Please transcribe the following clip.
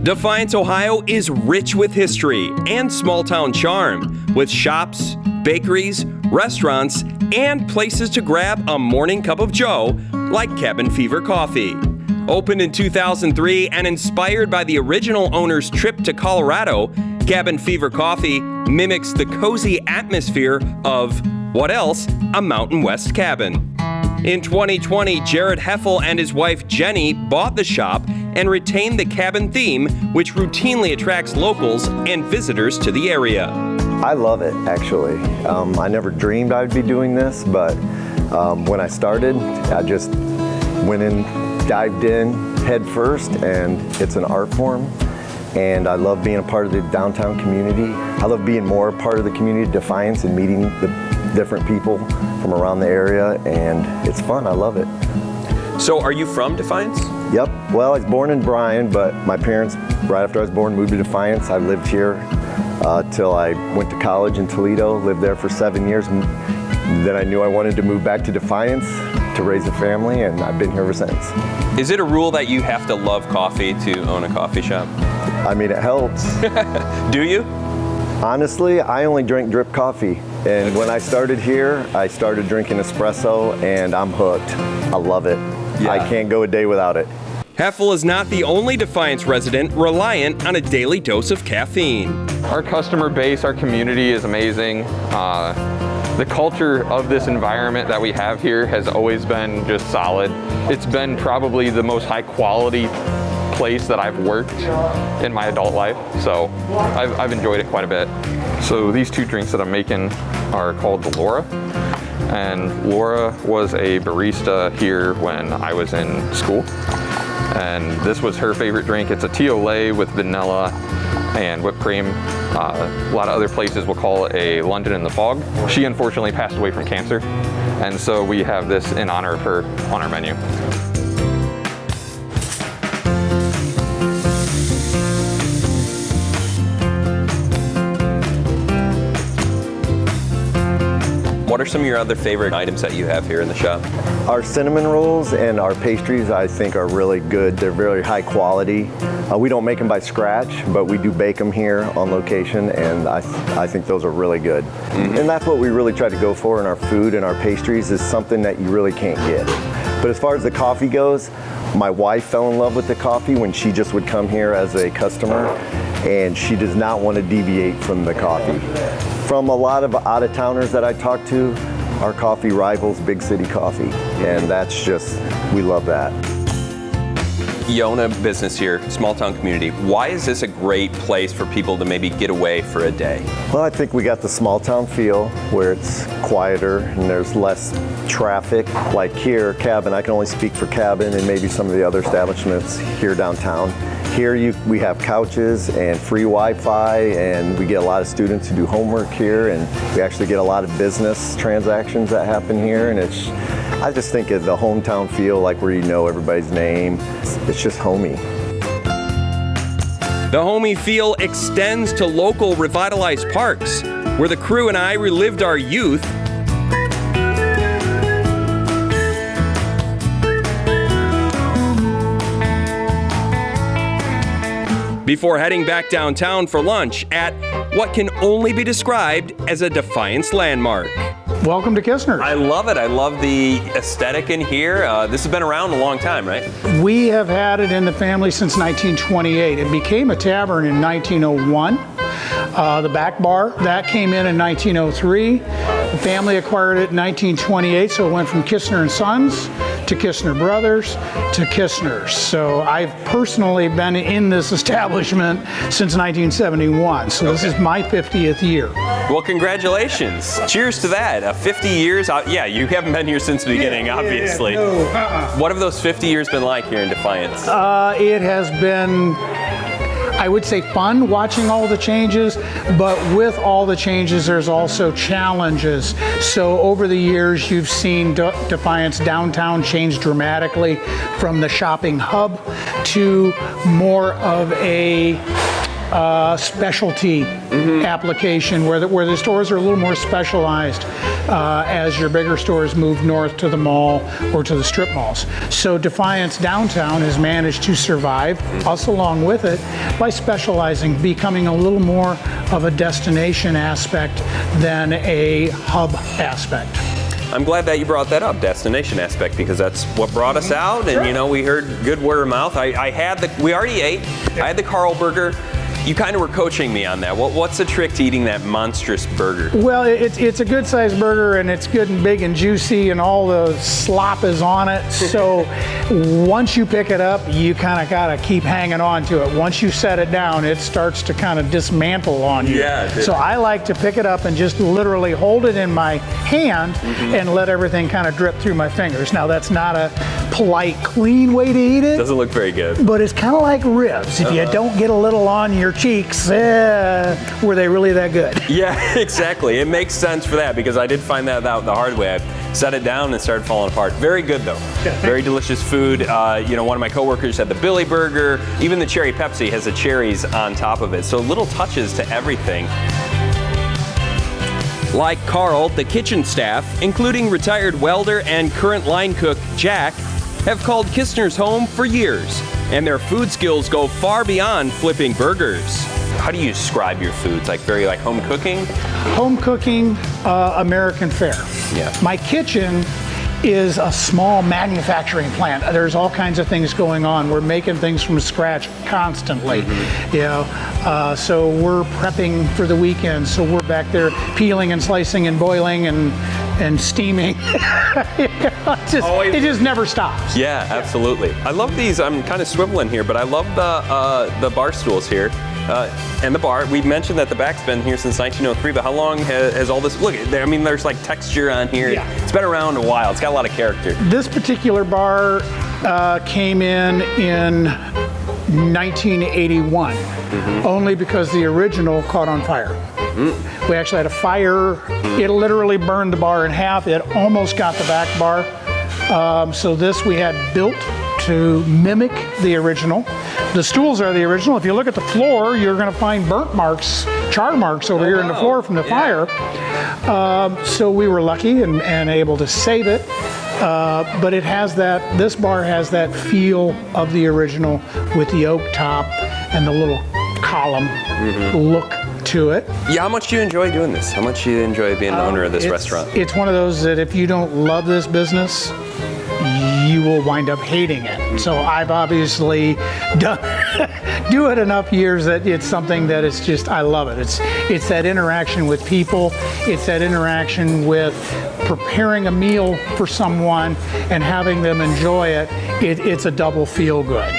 Defiance, Ohio is rich with history and small-town charm, with shops, bakeries, restaurants, and places to grab a morning cup of joe, like Cabin Fever Coffee. Opened in 2003 and inspired by the original owner's trip to Colorado, Cabin Fever Coffee mimics the cozy atmosphere of, what else, a Mountain West cabin. In 2020, Jared Heffel and his wife Jenny bought the shop and retained the cabin theme, which routinely attracts locals and visitors to the area. I love it, actually. I never dreamed I'd be doing this, but when I started, I just went in, dived in head first, and it's an art form. And I love being a part of the downtown community. I love being more a part of the community of Defiance and meeting the different people from around the area, and it's fun. I love it. So are you from Defiance? Yep. Well, I was born in Bryan, but my parents, right after I was born, moved to Defiance. I lived here till I went to college in Toledo, lived there for 7 years. And then I knew I wanted to move back to Defiance to raise a family, and I've been here ever since. Is it a rule that you have to love coffee to own a coffee shop? I mean, it helps. Do you? Honestly, I only drink drip coffee. And when I started here, I started drinking espresso, and I'm hooked. I love it. Yeah. I can't go a day without it. Heffel is not the only Defiance resident reliant on a daily dose of caffeine. Our customer base, our community is amazing. The culture of this environment that we have here has always been just solid. It's been probably the most high quality place that I've worked in my adult life, so I've enjoyed it quite a bit. So these two drinks that I'm making are called the Laura, and Laura was a barista here when I was in school, and this was her favorite drink. It's a tea au lait with vanilla and whipped cream. A lot of other places will call it a London in the Fog. She unfortunately passed away from cancer, and so we have this in honor of her on our menu. What are some of your other favorite items that you have here in the shop? Our cinnamon rolls and our pastries, I think, are really good. They're very high quality. We don't make them by scratch, but we do bake them here on location, and I think those are really good. Mm-hmm. And that's what we really try to go for in our food and our pastries, is something that you really can't get. But as far as the coffee goes, my wife fell in love with the coffee when she just would come here as a customer, and she does not want to deviate from the coffee. From a lot of out-of-towners that I talk to, our coffee rivals big city coffee, and that's just, we love that. You own a business here, small town community. Why is this a great place for people to maybe get away for a day? Well, I think we got the small town feel where it's quieter and there's less traffic. Like here, Cabin, I can only speak for Cabin and maybe some of the other establishments here downtown. Here we have couches and free Wi-Fi, and we get a lot of students who do homework here, and we actually get a lot of business transactions that happen here, and I just think of the hometown feel, like where you know everybody's name. It's just homey. The homey feel extends to local revitalized parks, where the crew and I relived our youth before heading back downtown for lunch at what can only be described as a Defiance landmark. Welcome to Kissner. I love it. I love the aesthetic in here. This has been around a long time, right? We have had it in the family since 1928. It became a tavern in 1901. The back bar, that came in 1903. The family acquired it in 1928, so it went from Kissner and Sons to Kissner Brothers to Kissner's. So I've personally been in this establishment since 1971. So this is my 50th year. Well, congratulations. Cheers to that. 50 years. Yeah, you haven't been here since the beginning, obviously. No, What have those 50 years been like here in Defiance? It has been, I would say, fun watching all the changes, but with all the changes, there's also challenges. So over the years, you've seen Defiance downtown change dramatically from the shopping hub to more of a specialty application where the stores are a little more specialized as your bigger stores move north to the mall or to the strip malls. So Defiance downtown has managed to survive, us along with it, by specializing, becoming a little more of a destination aspect than a hub aspect. I'm glad that you brought that up, destination aspect, because that's what brought us out. And, you know, we heard good word of mouth. We already ate. I had the Carl burger. You kind of were coaching me on that. What's the trick to eating that monstrous burger? Well, it's a good sized burger, and it's good and big and juicy, and all the slop is on it. So once you pick it up, you kind of got to keep hanging on to it. Once you set it down, it starts to kind of dismantle on you. Yeah. So I like to pick it up and just literally hold it in my hand and let everything kind of drip through my fingers. Now, that's not a polite, clean way to eat it. Doesn't look very good. But it's kind of like ribs. If you don't get a little on your cheeks, were they really that good? Yeah, exactly. It makes sense for that, because I did find that out the hard way. I set it down and it started falling apart. Very good though. Yeah. Very delicious food. You know, one of my coworkers had the Billy Burger. Even the Cherry Pepsi has the cherries on top of it. So little touches to everything. Like Carl, the kitchen staff, including retired welder and current line cook Jack, have called Kissner's home for years, and their food skills go far beyond flipping burgers. How do you describe your foods? Like very like home cooking? Home cooking, American fare. Yeah. My kitchen is a small manufacturing plant. There's all kinds of things going on. We're making things from scratch constantly. You know, so we're prepping for the weekend. So we're back there peeling and slicing and boiling and steaming. It just never stops. Yeah, absolutely. I love these. I'm kind of swiveling here, but I love the bar stools here. And the bar, we mentioned that the back's been here since 1903, but how long has all this, look, I mean, there's like texture on here. Yeah. It's been around a while. It's got a lot of character. This particular bar came in 1981, only because the original caught on fire. We actually had a fire. It literally burned the bar in half. It almost got the back bar. So this we had built to mimic the original. The stools are the original. If you look at the floor, you're going to find burnt marks, char marks over here in the floor from the fire. So we were lucky and able to save it. But it has that, this bar has that feel of the original with the oak top and the little column look to it. Yeah, how much do you enjoy doing this? How much do you enjoy being the owner of this restaurant? It's one of those that if you don't love this business, you will wind up hating it. So I've obviously do it enough years that it's something that it's just, I love it. It's that interaction with people. It's that interaction with preparing a meal for someone and having them enjoy it. It's a double feel good.